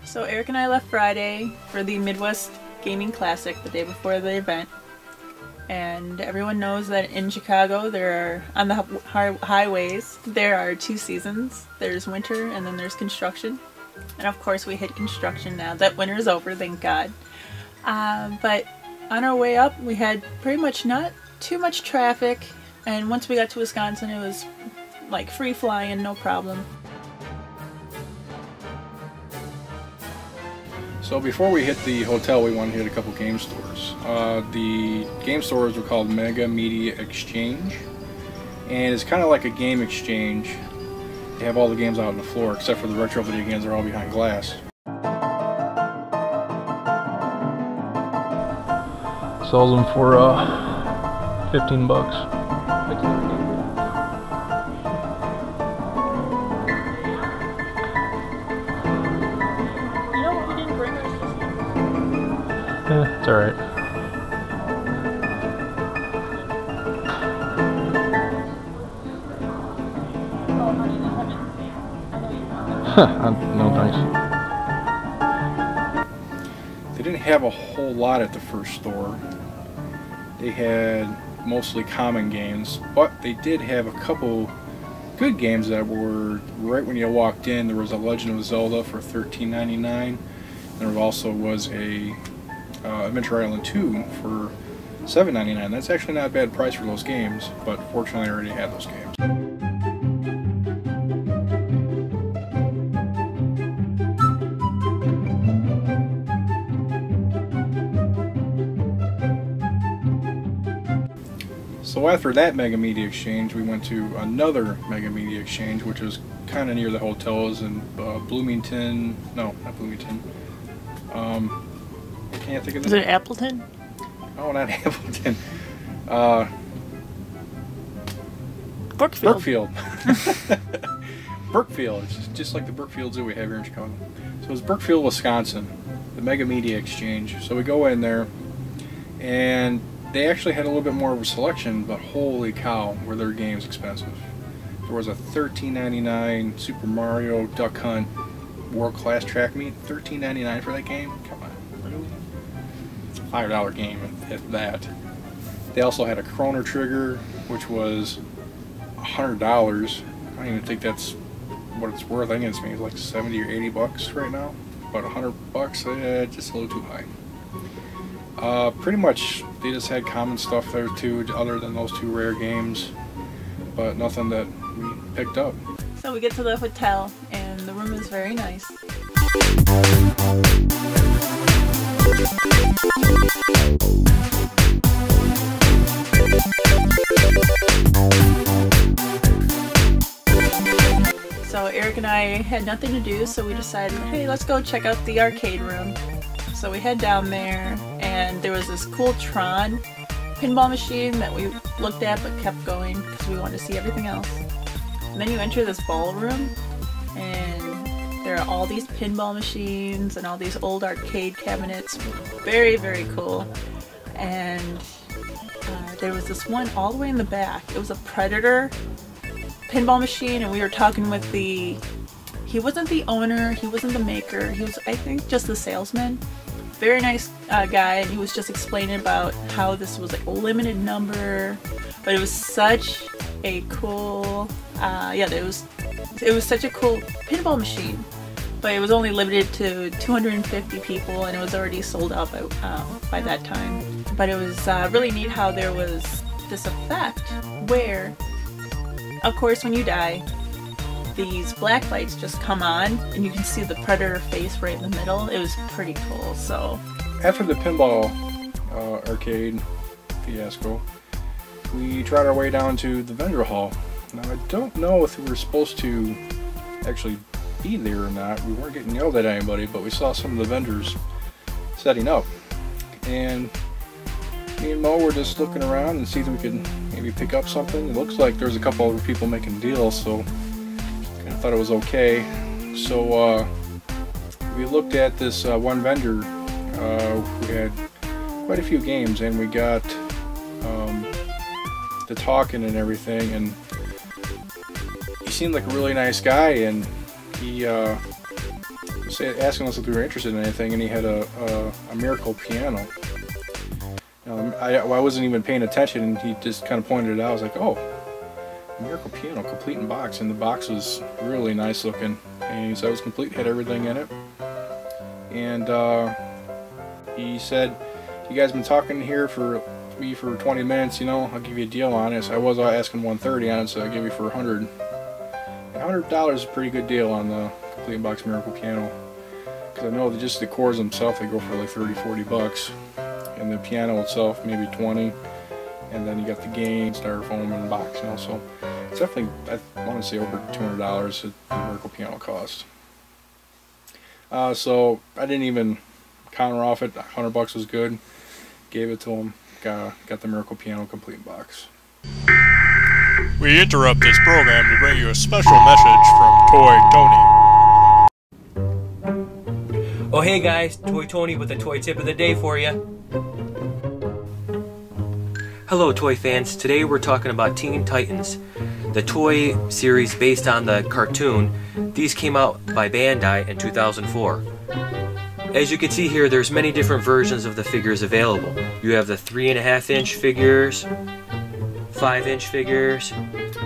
So Eric and I left Friday for the Midwest Gaming Classic the day before the event. And everyone knows that in Chicago on the highways, there are two seasons. There's winter and then there's construction. And of course we hit construction now that winter is over, thank God. But on our way up we had pretty much not too much traffic, and once we got to Wisconsin it was like free flying, no problem. So before we hit the hotel, we wanted to hit a couple game stores. The game stores were called Mega Media Exchange, and it's kind of like a game exchange. They have all the games out on the floor, except for the retro video games, they're all behind glass. Sells them for 15 bucks. It's alright. No thanks. They didn't have a whole lot at the first store. They had mostly common games, but they did have a couple good games that were right when you walked in. There was a Legend of Zelda for $13.99. There also was a Adventure Island 2 for $7.99. That's actually not a bad price for those games, but fortunately I already had those games. So after that Mega Media Exchange, we went to another Mega Media Exchange, which was kind of near the hotels in Bloomington. No, not Bloomington. Can't think of the... Is it Appleton? Oh, not Appleton. Brookfield. Brookfield. It's just like the Brookfield Zoo we have here in Chicago. So it's Brookfield, Wisconsin, the Mega Media Exchange. So we go in there, and they actually had a little bit more of a selection, but holy cow, were their games expensive. There was a $13.99 Super Mario Duck Hunt World Class Track Meet. $13.99 for that game? Come on. Really? It's a $5 game at that. They also had a Chrono Trigger, which was $100. I don't even think that's what it's worth. I think it's maybe like 70 or 80 bucks right now. But $100, just a little too high. Pretty much they just had common stuff there too, other than those two rare games, but nothing that we picked up. So we get to the hotel and the room is very nice. So Eric and I had nothing to do, so we decided, hey, let's go check out the arcade room. So we head down there, and there was this cool Tron pinball machine that we looked at but kept going because we wanted to see everything else. And then you enter this ballroom, and there are all these pinball machines and all these old arcade cabinets. Very, very cool. And there was this one all the way in the back. It was a Predator pinball machine, and we were talking with he wasn't the owner, he wasn't the maker, he was, I think, just the salesman. Very nice guy, and he was just explaining about how this was like a limited number, but it was such a cool, it was such a cool pinball machine, but it was only limited to 250 people, and it was already sold out by that time. But it was really neat how there was this effect where, of course, when you die, these black lights just come on and you can see the Predator face right in the middle. It was pretty cool. So after the pinball arcade fiasco, we tried our way down to the vendor hall. Now I don't know if we were supposed to actually be there or not. We weren't getting yelled at anybody, but we saw some of the vendors setting up, and me and Mo were just looking around and see if we could maybe pick up something. It looks like there's a couple other people making deals, so I thought it was okay. So we looked at this one vendor who had quite a few games, and we got the talking and everything, and he seemed like a really nice guy, and he was asking us if we were interested in anything, and he had a Miracle piano. I wasn't even paying attention, and he just kind of pointed it out. I was like, oh, Miracle piano, complete in box, and the box was really nice looking, and he said it was complete, had everything in it. And he said, you guys been talking here for 20 minutes, you know, I'll give you a deal on it. So I was asking $130 on it, so I'll give you for $100. $100 is a pretty good deal on the complete box Miracle piano, because I know that just the chords themselves, they go for like 30-40 bucks, and the piano itself maybe 20, and then you got the gain, styrofoam, and box, you know. So it's definitely, I want to say, over $200 that the Miracle piano cost. So I didn't even counter off it. $100 was good. Gave it to him. Got the Miracle piano complete box. We interrupt this program to bring you a special message from Toy Tony. Oh hey guys, Toy Tony with a toy tip of the day for you. Hello toy fans, today we're talking about Teen Titans, the toy series based on the cartoon. These came out by Bandai in 2004. As you can see here, there's many different versions of the figures available. You have the 3.5-inch figures, 5-inch figures,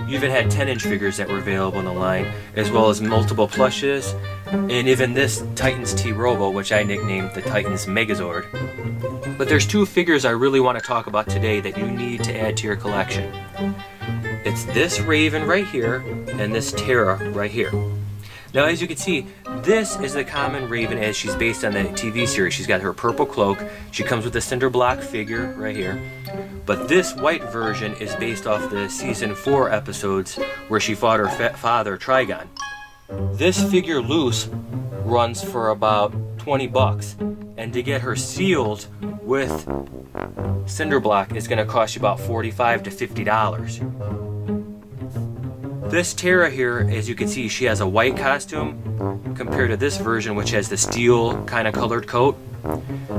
you even had 10-inch figures that were available in the line, as well as multiple plushes, and even this Titans T-Robo, which I nicknamed the Titans Megazord. But there's two figures I really want to talk about today that you need to add to your collection. It's this Raven right here, and this Terra right here. Now as you can see, this is the common Raven as she's based on the TV series. She's got her purple cloak, she comes with a cinder block figure right here. But this white version is based off the season 4 episodes where she fought her father Trigon. This figure loose runs for about 20 bucks, and to get her sealed with cinder block is going to cost you about $45 to $50. This Terra here, as you can see, she has a white costume compared to this version, which has the steel kind of colored coat.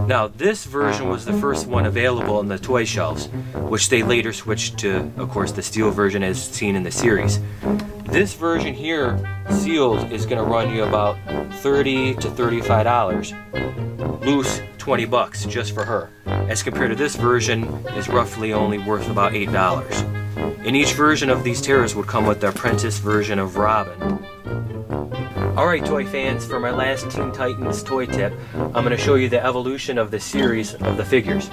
Now this version was the first one available in the toy shelves, which they later switched to, of course, the steel version as seen in the series. This version here, sealed, is going to run you about $30 to $35. Loose, 20 bucks just for her. As compared to this version, is roughly only worth about $8. And each version of these Terras would come with the apprentice version of Robin. Alright toy fans, for my last Teen Titans toy tip, I'm going to show you the evolution of the series of the figures.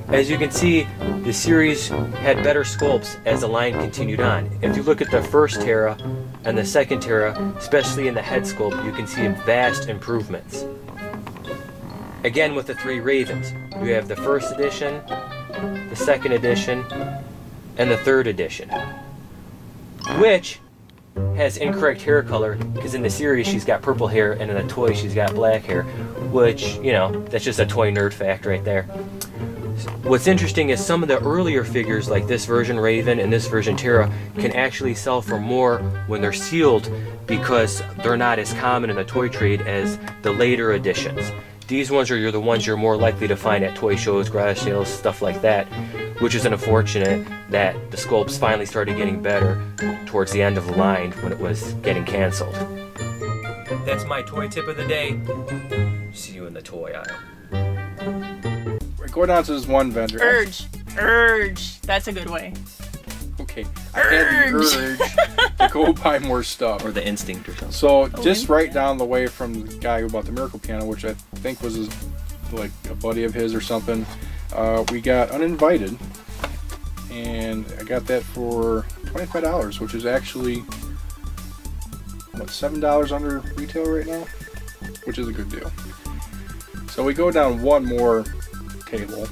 As you can see, the series had better sculpts as the line continued on. If you look at the first Terra and the second Terra, especially in the head sculpt, you can see vast improvements. Again with the 3 Ravens, you have the first edition, the second edition, and the third edition, which has incorrect hair color, because in the series she's got purple hair and in the toy she's got black hair, which, you know, that's just a toy nerd fact right there. What's interesting is some of the earlier figures like this version Raven and this version Terra can actually sell for more when they're sealed, because they're not as common in the toy trade as the later editions. These ones are the ones you're more likely to find at toy shows, garage sales, stuff like that, which is unfortunate that the sculpts finally started getting better towards the end of the line when it was getting canceled. That's my toy tip of the day. See you in the toy aisle. We're going down to this one vendor. Urge. That's a good way. Okay, I had the urge to go buy more stuff. Or the instinct or something. So just right down the way from the guy who bought the Miracle piano, which I think was like a buddy of his or something, we got Uninvited, and I got that for $25, which is actually what, $7 under retail right now, which is a good deal. So we go down one more table,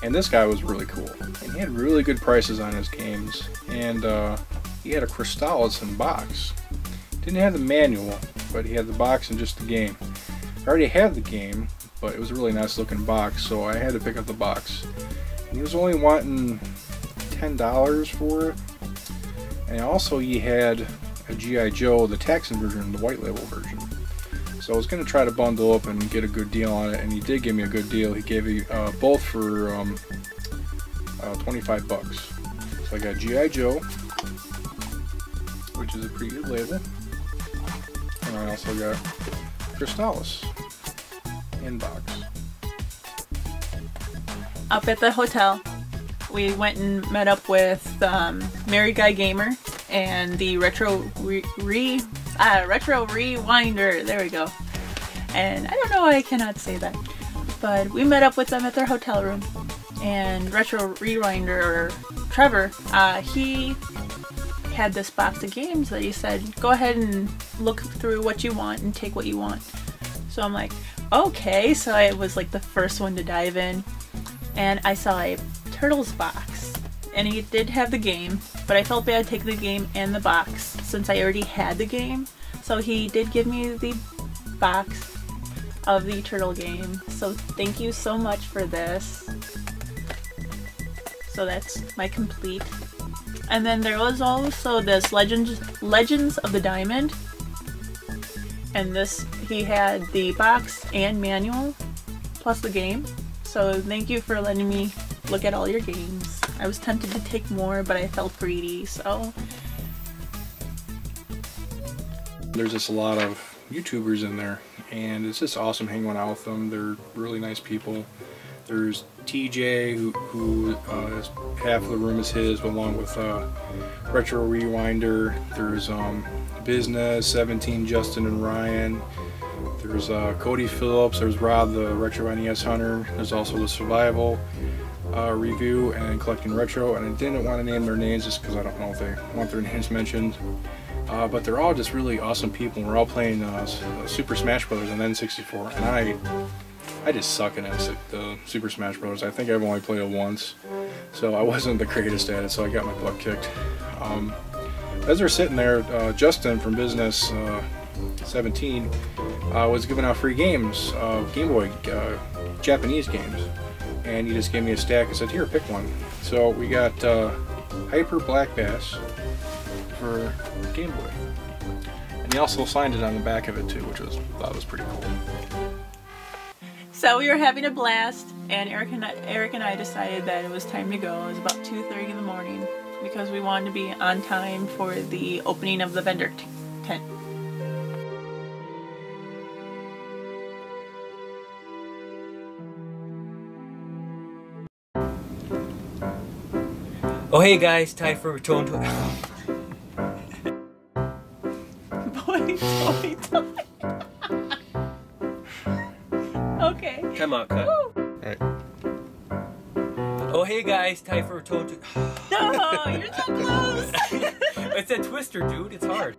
and this guy was really cool, and he had really good prices on his games, and he had a Crystallis in box. Didn't have the manual, but he had the box and just the game. I already had the game, but it was a really nice looking box, so I had to pick up the box. And he was only wanting $10 for it. And also he had a G.I. Joe, the Texan version, the white label version. So I was going to try to bundle up and get a good deal on it, and he did give me a good deal. He gave me both for 25 bucks. So I got G.I. Joe, which is a pretty good label. And I also got Crystallis in box. Up at the hotel, we went and met up with Merry Guy Gamer and the Retro Rewinder. There we go. And I don't know why I cannot say that, but we met up with them at their hotel room. And Retro Rewinder, or Trevor, he had this box of games that he said, go ahead and look through what you want and take what you want. So I'm like, okay. So I was like the first one to dive in, and I saw a Turtles box, and he did have the game, but I felt bad taking the game and the box since I already had the game. So he did give me the box of the Turtle game. So thank you so much for this. So that's my complete. And then there was also this Legends of the Diamond. And this, he had the box and manual, plus the game. So thank you for letting me look at all your games. I was tempted to take more, but I felt greedy, so. There's just a lot of YouTubers in there, and it's just awesome hanging out with them. They're really nice people. There's TJ, who is, half of the room is his, along with Retro Rewinder. There's Business, 17, Justin and Ryan. There's Cody Phillips. There's Rob, the Retro NES Hunter. There's also the Survival review and Collecting Retro. And I didn't want to name their names just because I don't know if they want their names mentioned. But they're all just really awesome people. We're all playing Super Smash Bros. On N64, and I just suck at the Super Smash Bros. I think I've only played it once, so I wasn't the greatest at it, so I got my butt kicked. As they're sitting there, Justin from Business 17 was giving out free games, Game Boy Japanese games, and he just gave me a stack and said, here, pick one. So we got Hyper Black Bass for Game Boy, and he also signed it on the back of it too, which I thought was pretty cool. So we were having a blast, and Eric and I decided that it was time to go. It was about 2:30 in the morning because we wanted to be on time for the opening of the vendor tent. Oh hey guys, time for Return to... Boy, toy. Okay. Time out, cut. Alright. Oh hey guys, time for Return to... No, you're so close. It's a twister, dude. It's hard.